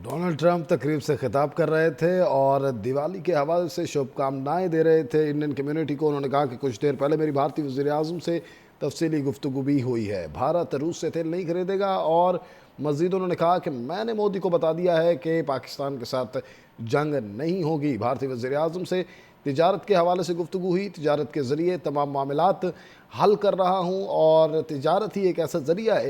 Donald Trump تقریب سے خطاب کر رہے تھے اور دیوالی کے حوالے سے شبھ کامنائیں دے رہے تھے انڈین کمیونٹی کو۔ انہوں نے کہا کہ کچھ دیر پہلے میری بھارتی وزیر اعظم سے تفصیلی گفتگو بھی ہوئی ہے۔ بھارت روس سے تیل نہیں خریدے گا، اور مزید انہوں نے کہا کہ میں نے مودی کو بتا دیا ہے کہ پاکستان کے ساتھ جنگ نہیں ہوگی۔ بھارتی وزیر اعظم سے تجارت کے حوالے سے گفتگو ہوئی۔ تجارت کے ذریعے تمام معاملات حل کر رہا ہوں، اور تجارت ہی ایک ایسا ذریعہ ہے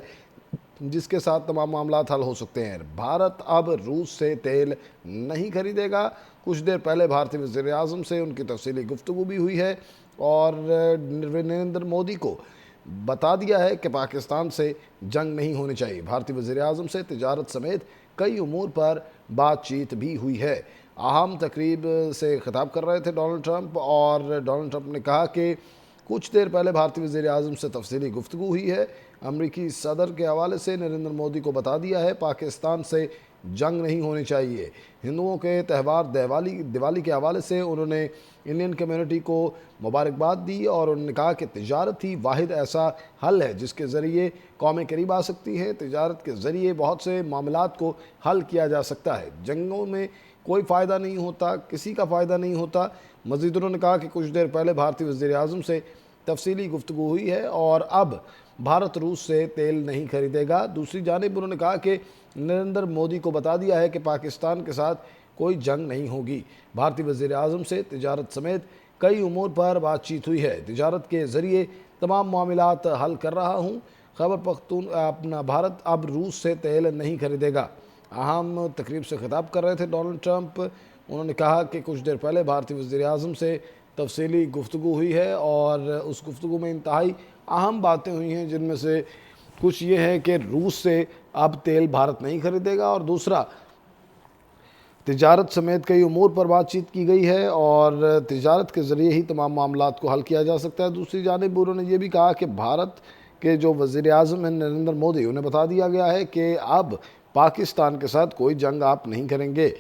جس کے ساتھ تمام معاملات حل ہو سکتے ہیں۔ بھارت اب روس سے تیل نہیں خریدے گا۔ کچھ دیر پہلے بھارتی وزیر اعظم سے ان کی تفصیلی گفتگو بھی ہوئی ہے، اور نریندر مودی کو بتا دیا ہے کہ پاکستان سے جنگ نہیں ہونی چاہیے۔ بھارتی وزیر اعظم سے تجارت سمیت کئی امور پر بات چیت بھی ہوئی ہے۔ اہم تقریب سے خطاب کر رہے تھے ڈونلڈ ٹرمپ، اور ڈونلڈ ٹرمپ نے کہا کہ کچھ دیر پہلے بھارتی وزیر اعظم سے تفصیلی گفتگو ہوئی ہے۔ امریکی صدر کے حوالے سے نریندر مودی کو بتا دیا ہے پاکستان سے جنگ نہیں ہونی چاہیے۔ ہندوؤں کے تہوار دیوالی کے حوالے سے انہوں نے انڈین کمیونٹی کو مبارکباد دی، اور انہوں نے کہا کہ تجارت ہی واحد ایسا حل ہے جس کے ذریعے قومیں قریب آ سکتی ہیں۔ تجارت کے ذریعے بہت سے معاملات کو حل کیا جا سکتا ہے۔ جنگوں میں کوئی فائدہ نہیں ہوتا، کسی کا فائدہ نہیں ہوتا۔ مزید انہوں نے کہا کہ کچھ دیر پہلے بھارتی وزیر اعظم سے تفصیلی گفتگو ہوئی ہے، اور اب بھارت روس سے تیل نہیں خریدے گا۔ دوسری جانب انہوں نے کہا کہ نریندر مودی کو بتا دیا ہے کہ پاکستان کے ساتھ کوئی جنگ نہیں ہوگی۔ بھارتی وزیر اعظم سے تجارت سمیت کئی امور پر بات چیت ہوئی ہے۔ تجارت کے ذریعے تمام معاملات حل کر رہا ہوں۔ خیبر پختونخوا بھارت اب روس سے تیل نہیں خریدے گا۔ اہم تقریب سے خطاب کر رہے تھے ڈونلڈ ٹرمپ۔ انہوں نے کہا کہ کچھ دیر پہلے بھارتی وزیر اعظم سے تفصیلی گفتگو ہوئی ہے، اور اس گفتگو میں انتہائی اہم باتیں ہوئی ہیں، جن میں سے کچھ یہ ہے کہ روس سے اب تیل بھارت نہیں خریدے گا، اور دوسرا تجارت سمیت کئی امور پر بات چیت کی گئی ہے، اور تجارت کے ذریعے ہی تمام معاملات کو حل کیا جا سکتا ہے۔ دوسری جانب انہوں نے یہ بھی کہا کہ بھارت کے جو وزیر اعظم ہیں نریندر مودی، انہیں بتا دیا گیا ہے کہ اب پاکستان کے ساتھ کوئی جنگ آپ نہیں کریں گے۔